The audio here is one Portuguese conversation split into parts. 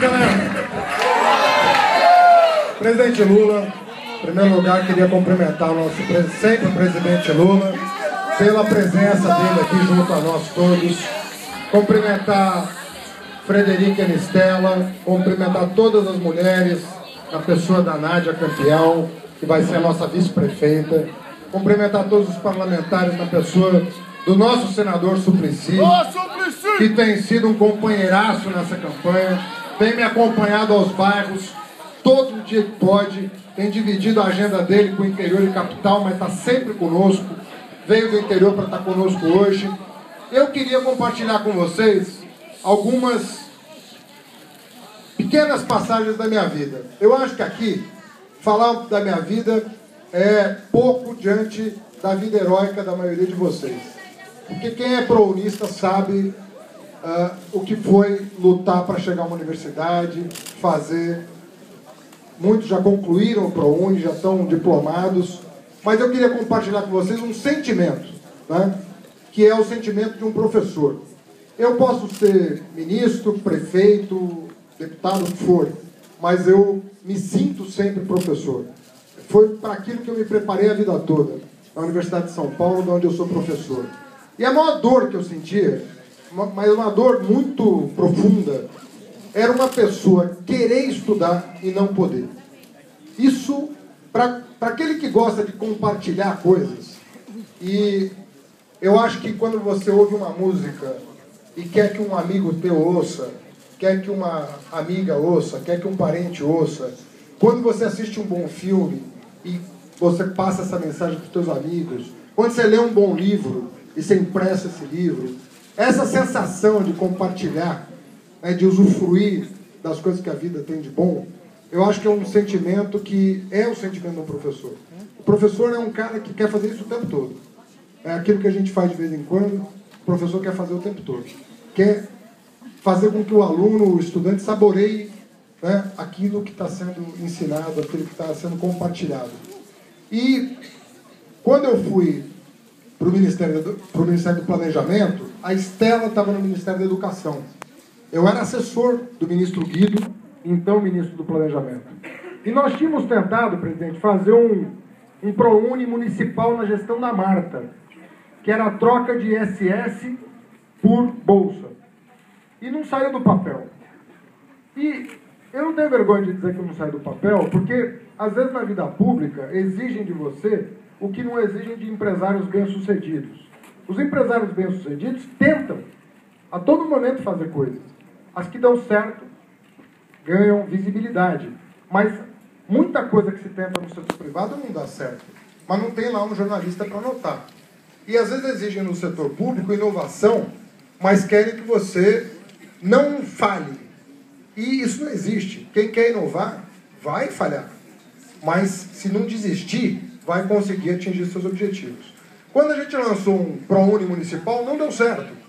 galera. Presidente Lula, em primeiro lugar, queria cumprimentar o nosso sempre presidente Lula pela presença dele aqui junto a nós todos. Cumprimentar Frederica Anistela, cumprimentar todas as mulheres, a pessoa da Nádia Campeão, que vai ser a nossa vice-prefeita. Cumprimentar todos os parlamentares na pessoa do nosso senador Suplicy, que tem sido um companheiraço nessa campanha, tem me acompanhado aos bairros todo dia que pode, tem dividido a agenda dele com o interior e capital, mas está sempre conosco, veio do interior para estar conosco hoje. Eu queria compartilhar com vocês algumas pequenas passagens da minha vida. Eu acho que aqui, falar da minha vida é pouco diante da vida heróica da maioria de vocês. Porque quem é prounista sabe o que foi lutar para chegar a uma universidade, fazer. Muitos já concluíram o ProUni, já estão diplomados. Mas eu queria compartilhar com vocês um sentimento, né? Que é o sentimento de um professor. Eu posso ser ministro, prefeito, deputado, o que for, mas eu me sinto sempre professor. Foi para aquilo que eu me preparei a vida toda, na Universidade de São Paulo, onde eu sou professor. E a maior dor que eu sentia, mas uma dor muito profunda, era uma pessoa querer estudar e não poder. Isso, para aquele que gosta de compartilhar coisas, e eu acho que quando você ouve uma música e quer que um amigo teu ouça, quer que uma amiga ouça, quer que um parente ouça, quando você assiste um bom filme e você passa essa mensagem para os teus amigos, quando você lê um bom livro e você impressa esse livro, essa sensação de compartilhar, né, de usufruir das coisas que a vida tem de bom, eu acho que é um sentimento que é o sentimento do professor. O professor é um cara que quer fazer isso o tempo todo. É aquilo que a gente faz de vez em quando, o professor quer fazer o tempo todo. Quer fazer com que o aluno, o estudante, saboreie, né, aquilo que está sendo ensinado, aquilo que está sendo compartilhado. E quando eu fui para o Ministério do Planejamento, a Estela estava no Ministério da Educação. Eu era assessor do ministro Guido, então ministro do Planejamento. E nós tínhamos tentado, presidente, fazer um ProUni municipal na gestão da Marta, que era a troca de ISS por bolsa. E não saiu do papel. E eu não tenho vergonha de dizer que não saiu do papel, porque às vezes na vida pública exigem de você o que não exigem de empresários bem-sucedidos. Os empresários bem-sucedidos tentam a todo momento fazer coisas. As que dão certo ganham visibilidade. Mas muita coisa que se tenta no setor privado não dá certo. Mas não tem lá um jornalista para anotar. E às vezes exigem no setor público inovação, mas querem que você não falhe. E isso não existe. Quem quer inovar vai falhar. Mas se não desistir, vai conseguir atingir seus objetivos. Quando a gente lançou um ProUni municipal, não deu certo.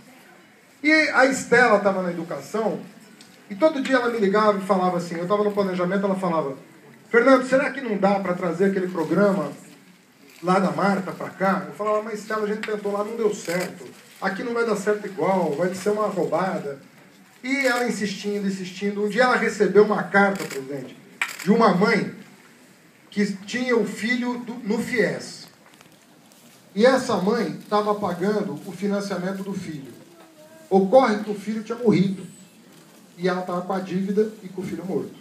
E a Estela estava na educação, e todo dia ela me ligava e falava assim, eu estava no planejamento, ela falava, Fernando, será que não dá para trazer aquele programa lá da Marta para cá? Eu falava, mas Estela, a gente tentou lá, não deu certo. Aqui não vai dar certo igual, vai ser uma roubada. E ela insistindo, insistindo. Um dia ela recebeu uma carta, presidente, de uma mãe que tinha o filho no FIES. E essa mãe estava pagando o financiamento do filho. Ocorre que o filho tinha morrido. E ela estava com a dívida e com o filho morto,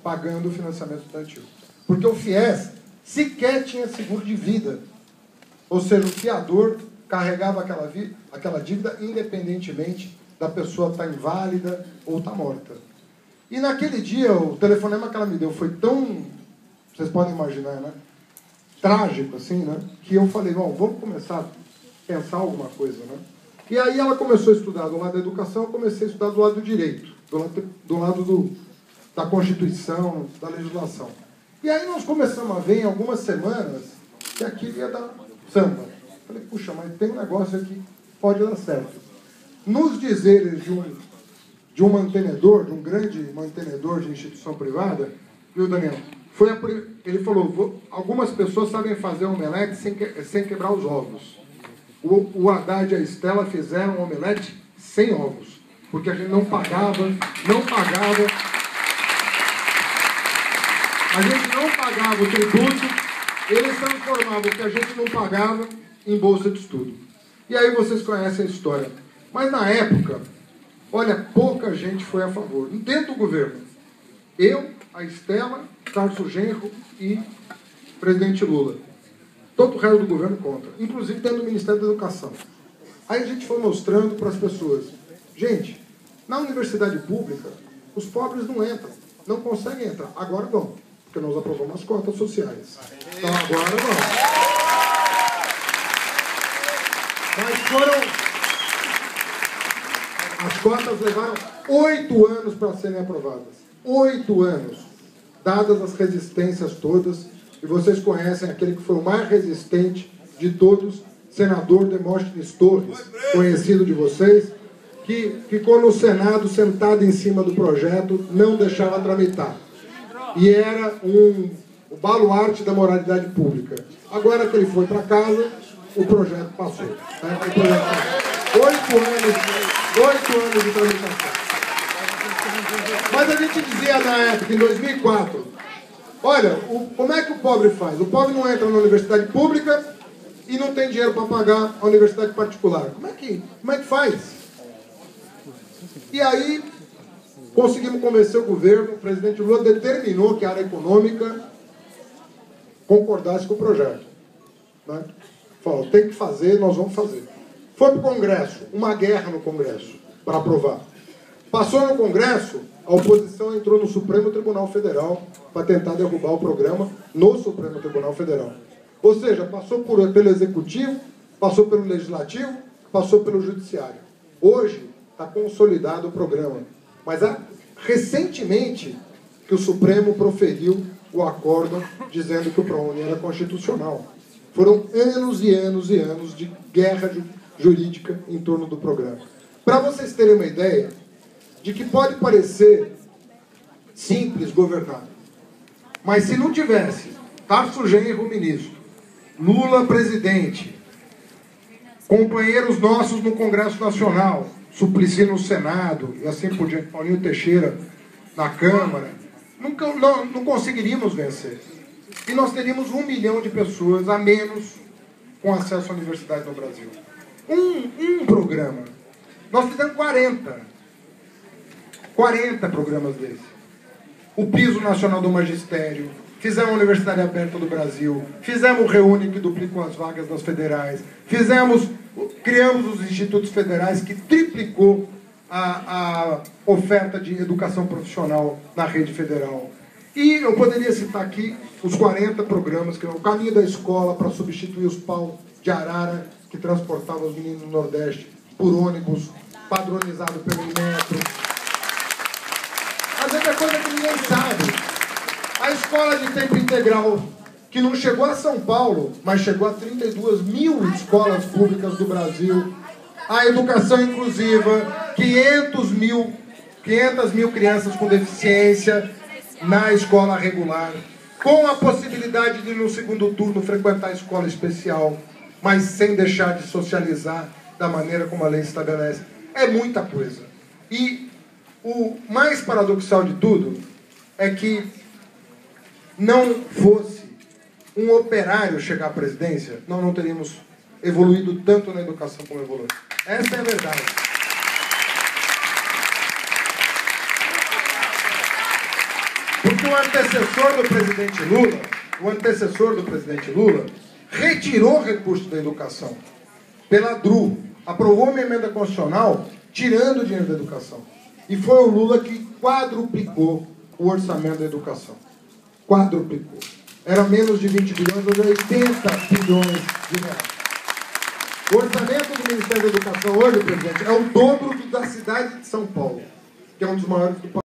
pagando o financiamento estudantil. Porque o FIES sequer tinha seguro de vida. Ou seja, o fiador carregava aquela dívida independentemente da pessoa estar inválida ou estar morta. E naquele dia, o telefonema que ela me deu foi tão, vocês podem imaginar, né? Trágico, assim, né? Que eu falei, bom, vamos começar a pensar alguma coisa, né? E aí ela começou a estudar do lado da educação, eu comecei a estudar do lado do direito, do lado da Constituição, da legislação. E aí nós começamos a ver em algumas semanas que aquilo ia dar samba. Falei, puxa, mas tem um negócio aqui que pode dar certo. Nos dizeres de um mantenedor, de um grande mantenedor de instituição privada, viu, Daniel? Ele falou, algumas pessoas sabem fazer omelete sem quebrar os ovos. O Haddad e a Estela fizeram um omelete sem ovos. porque a gente não pagava, a gente não pagava o tributo, eles transformavam o que a gente não pagava em bolsa de estudo. E aí vocês conhecem a história. Mas na época, olha, pouca gente foi a favor. Dentro do governo, eu, a Estela, Tarso Genro e o presidente Lula. Todo o resto do governo contra, inclusive dentro do Ministério da Educação. Aí a gente foi mostrando para as pessoas, gente, na universidade pública, os pobres não entram, não conseguem entrar. Agora vão, porque nós aprovamos as cotas sociais. Então agora vão. Mas as cotas levaram 8 anos para serem aprovadas. 8 anos. Dadas as resistências todas, e vocês conhecem aquele que foi o mais resistente de todos, senador Demóstenes Torres, conhecido de vocês, que ficou no Senado sentado em cima do projeto, não deixava tramitar. E era o baluarte da moralidade pública. Agora que ele foi para casa, o projeto passou. Né? O projeto passou. 8 anos de tramitação. Mas a gente dizia na época, em 2004, olha, como é que o pobre faz? O pobre não entra na universidade pública e não tem dinheiro para pagar a universidade particular. Como é que faz? E aí, conseguimos convencer o governo, o presidente Lula determinou que a área econômica concordasse com o projeto. Né? Falou, tem que fazer, nós vamos fazer. Foi para o Congresso, uma guerra no Congresso, para aprovar. Passou no Congresso, a oposição entrou no Supremo Tribunal Federal para tentar derrubar o programa no Supremo Tribunal Federal. Ou seja, passou pelo Executivo, passou pelo Legislativo, passou pelo Judiciário. Hoje está consolidado o programa. Mas recentemente que o Supremo proferiu o acórdão dizendo que o ProUni era constitucional. Foram anos e anos e anos de guerra jurídica em torno do programa. Para vocês terem uma ideia de que pode parecer simples governar, mas se não tivesse Tarso Genro ministro, Lula presidente, companheiros nossos no Congresso Nacional, Suplicy no Senado e assim por diante, Paulinho Teixeira na Câmara, não conseguiríamos vencer. E nós teríamos 1 milhão de pessoas a menos com acesso à universidade no Brasil. Um programa. Nós fizemos 40 programas desses. O Piso Nacional do Magistério, fizemos a Universidade Aberta do Brasil, fizemos o Reúne, que duplicou as vagas das federais, criamos os institutos federais, que triplicou a oferta de educação profissional na rede federal. E eu poderia citar aqui os 40 programas, que é o Caminho da Escola, para substituir os pau de arara que transportavam os meninos no Nordeste por ônibus, padronizado pelo Metro. Mas é coisa que ninguém sabe. A escola de tempo integral, que não chegou a São Paulo, mas chegou a 32 mil escolas públicas do Brasil. A educação inclusiva, 500 mil crianças com deficiência na escola regular, com a possibilidade de, no segundo turno, frequentar a escola especial, mas sem deixar de socializar da maneira como a lei estabelece. É muita coisa. E o mais paradoxal de tudo é que não fosse um operário chegar à presidência, nós não teríamos evoluído tanto na educação como evoluímos. Essa é a verdade. Porque o antecessor do presidente Lula, retirou recursos da educação pela DRU, aprovou uma emenda constitucional tirando o dinheiro da educação. E foi o Lula que quadruplicou o orçamento da educação. Quadruplicou. Era menos de 20 bilhões, hoje é 80 bilhões de reais. O orçamento do Ministério da Educação hoje, presidente, é o dobro da cidade de São Paulo, que é um dos maiores do país.